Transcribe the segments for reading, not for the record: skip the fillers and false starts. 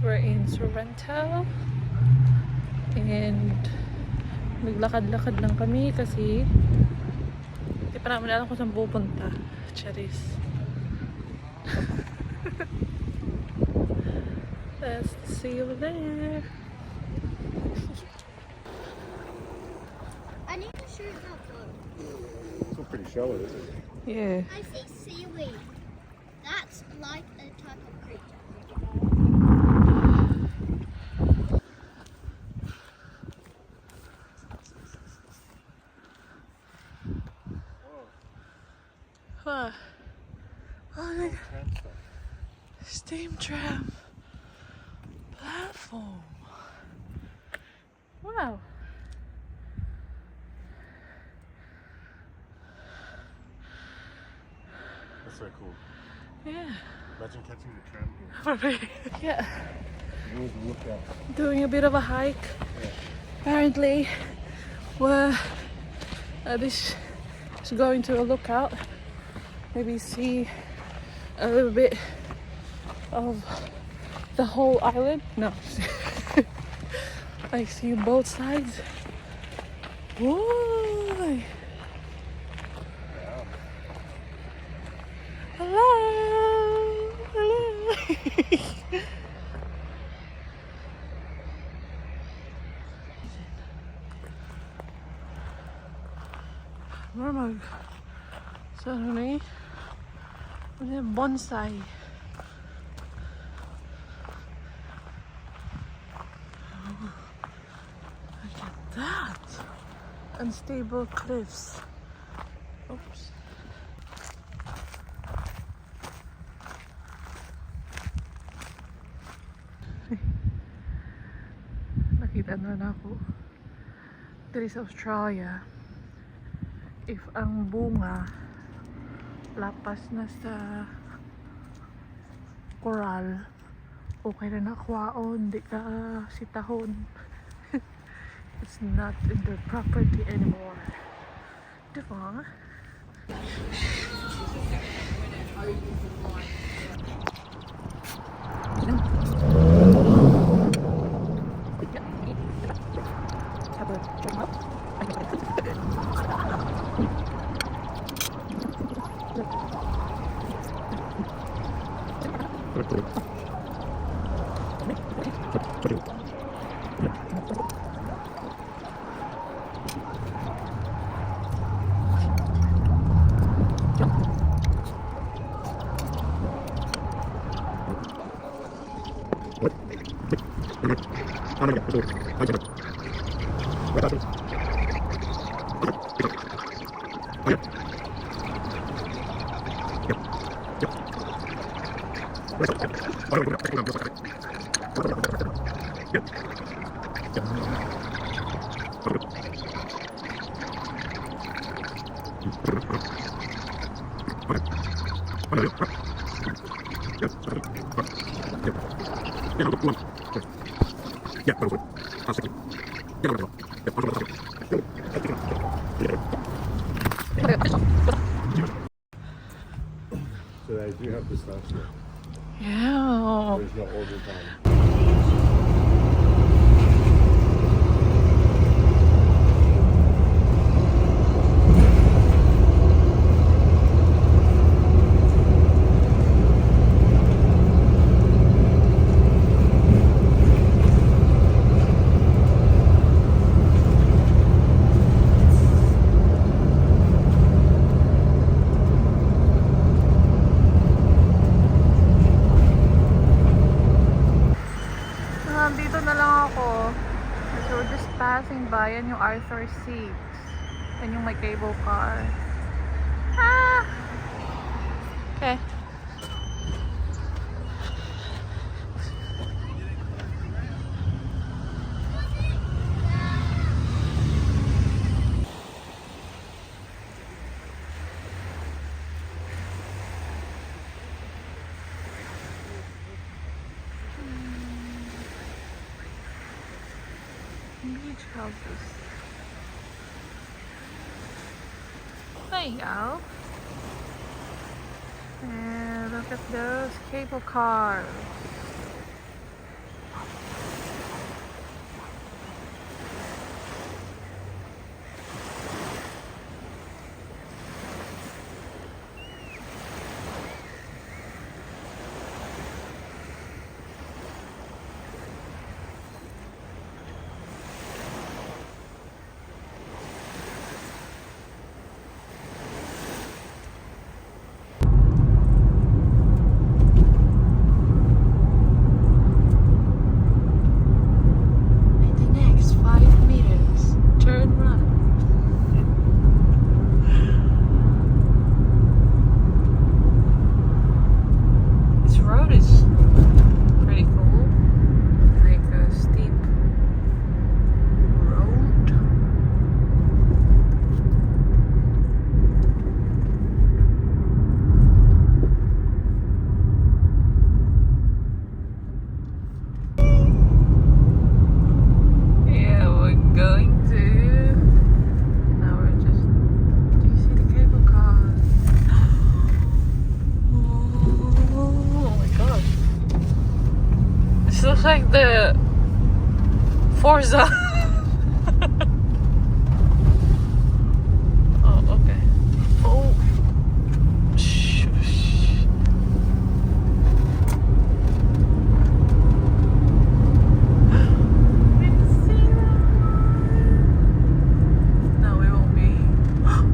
We're in Sorrento and naglakad-lakad lang kami kasi hindi pa namin alam kung saan pupunta. Charis. Let's see you there. I need to shoot that one. It's pretty shallow, isn't it? Yeah. I see seaweed. That's like a type of creature. Huh. Oh, look. Steam tram platform. Wow. That's so cool. Yeah. Imagine catching the tram here. Yeah. Rules of lookout. Doing a bit of a hike. Apparently, we're this is going to a lookout. Maybe see a little bit of the whole island. No. Like see both sides. Whoa. Hello. Hello. Normal. Suddenly, we have bonsai. Look at that! Unstable cliffs. Oops. Nakita na ako. Dito sa Australia, if ang bunga lapas na sa coral, okay na nakwaon, di ka sitahon. It's not in their property anymore. Diba? So they do have pistachio. Yeah. There's no all the time. Nandito na lang ako. So we're just passing by. Yan yung Arthur Seats. Yan yung may cable car. Ah! Okay. Beach houses. There you go. And Look at those cable cars. In the next 5 meters, turn right. This road is pretty cool. Like a steep road. Yeah, we're going to. Now we're just. Do you see the cable car? Oh my gosh. This looks like the Forza. Oh, okay. Oh. Shush. We didn't see that. No, we won't be. Oh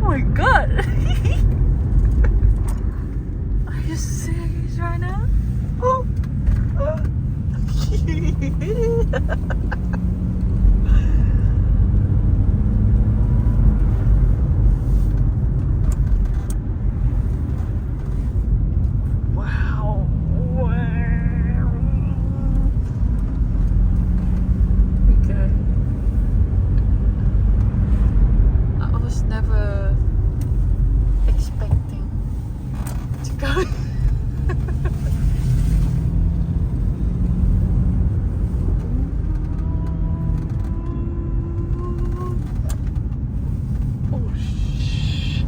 my god. Are you serious right now? Oh. Wow. Wow. Okay. I was never expecting to go. Oh, shh.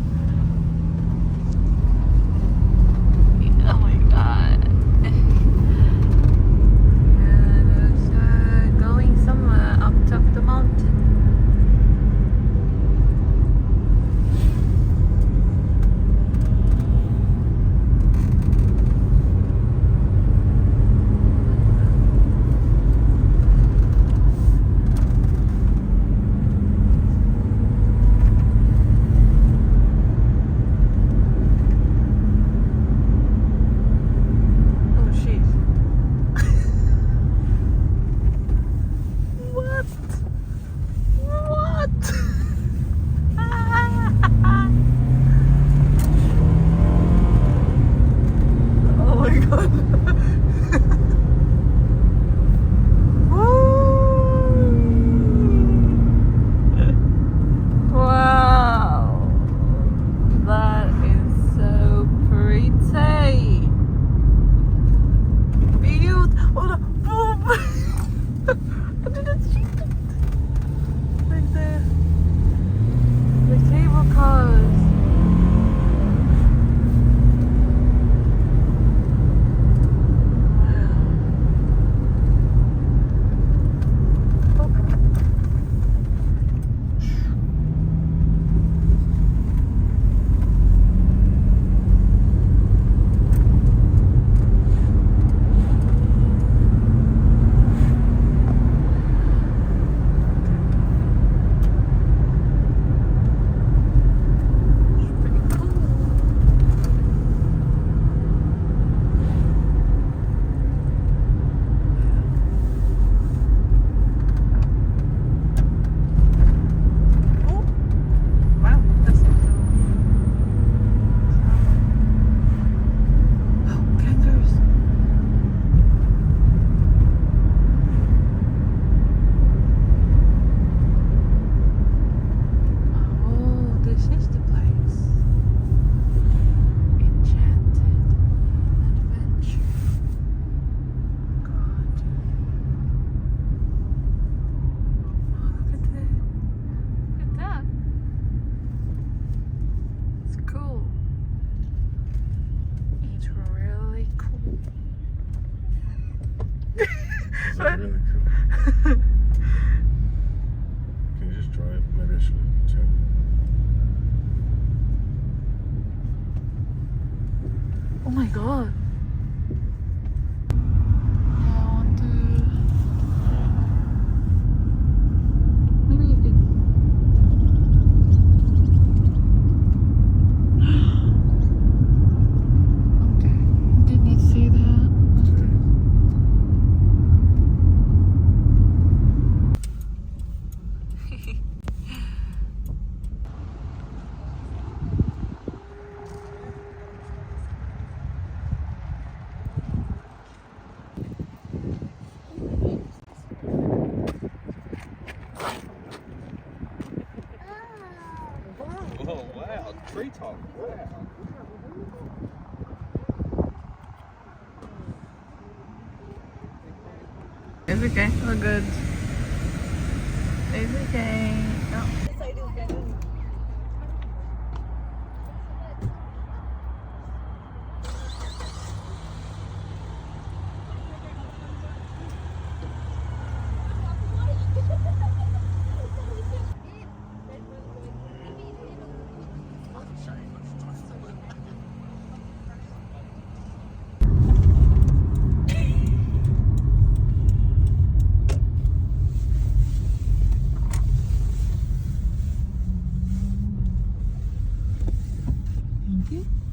Oh my god. Yeah, there's going somewhere up top the mountain. Oh my god. I want to. Maybe you could. Okay. Did not see that. Oh, wow. Tree top. Wow. It's okay. We're good. It's okay. Oh. Thank you.